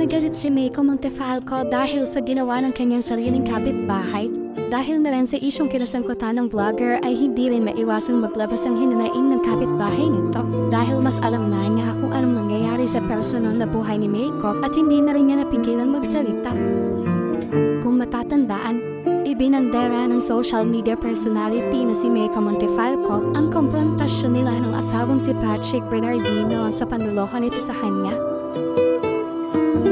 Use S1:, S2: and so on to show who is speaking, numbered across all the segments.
S1: Nagalit si Meiko Montefalco dahil sa ginawa ng kanyang sariling kapitbahay. Dahil na rin sa isyong kinasangkutan ng vlogger ay hindi rin maiwasang maglabas ang hinanaing ng kapitbahay nito. Dahil mas alam na niya kung anong nangyayari sa personal na buhay ni Meiko at hindi na rin niya napigilan magsalita. Kung matatandaan, ibinandera ng social media personality na si Meiko Montefalco ang komprontasyon nila ng asawang si Patrick Bernardino sa panluloko nito sa kanya.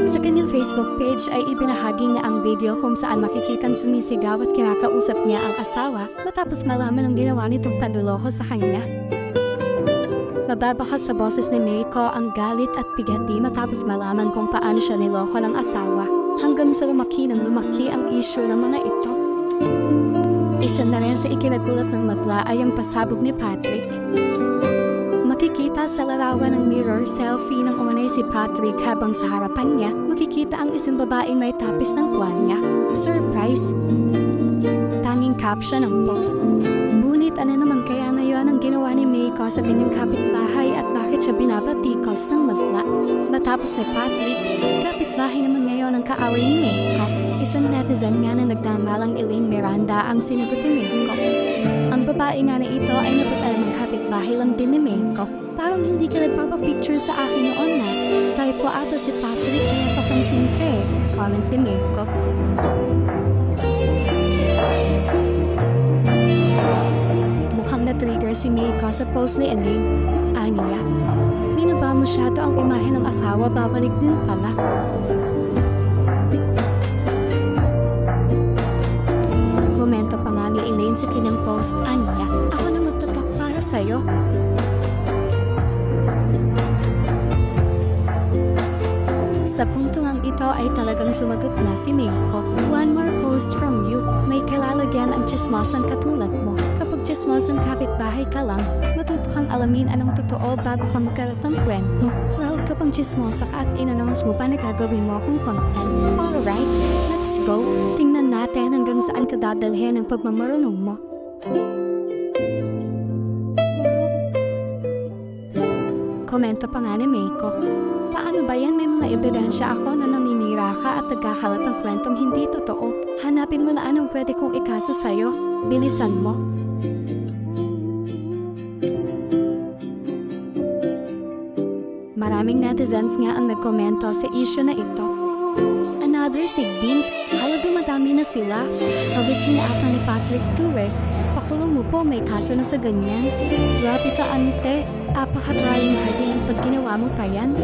S1: Sa kanyang Facebook page ay ibinahagi niya ang video kung saan makikitang sumisigaw at kinakausap niya ang asawa matapos malaman ang ginawa nitong panluloko sa kanya. Mababakas sa boses ni Meiko ang galit at bigati matapos malaman kung paano siya niloko ng asawa hanggang sa lumaki ang issue ng mga ito. Isa na rin sa ikinagulat ng madla ay ang pasabog ni Patrick. Makikita sa larawan ng mirror selfie ng umanay si Patrick habang sa harapan niya, makikita ang isang babaeng may tapis ng tuwan niya. Surprise! Tanging caption ng post. Ngunit ano naman kaya na yun ang ginawa ni Meiko sa kanyang kapitbahay at bakit siya binabatikos ng madla? Matapos ni Patrick, kapitbahay naman ngayon ang kaaway ni Meiko. Isang netizen nga na nagdamalang Elaine Miranda ang sinagot ni Meiko. Ang babae nga na ito ay napatalang ng kapitbahay lang din ni Meiko. Parang hindi ka nagpapapicture sa akin noon na. Tayo po ata si Patrick kaya kapansin ka eh. Comment ni Meiko. Mukhang na-trigger si Meiko sa post ni Elaine. Anya, binaba masyado ang imahe ng asawa, babalik din pala. Komento pa nga ni Elaine sa kanyang post, Anya, ako na magtatak para sa'yo. Sa puntuang ito ay talagang sumagot na si Meiko. One more post from you. May kalalagyan ang tsismosan katulad mo. Kapag tsismosan kapitbahay ka lang, matuto kang alamin anong totoo bago ka magkalat ng kwento. Well, kapag tsismosa ka at inannounce mo pa na gagawin mo akong content. Alright, let's go. Tingnan natin hanggang saan ka dadalhin ang pagmamarunong mo. Komento pa nga ni Meiko. Paano ba yan? May mga ebidensya ako na naninira ka at nagkakalat ng kwentong hindi totoo. Hanapin mo na anong pwede kong ikaso sa'yo. Bilisan mo. Maraming netizens nga ang nagkomento sa issue na ito. Another sigbin. Hala, dumadami na sila. Kawit na ata ni Patrick too eh. Pakulong mo po, may kaso na sa ganyan. Grabe ka ante. Apaka-trying hard yan pag ginawa mo pa yan.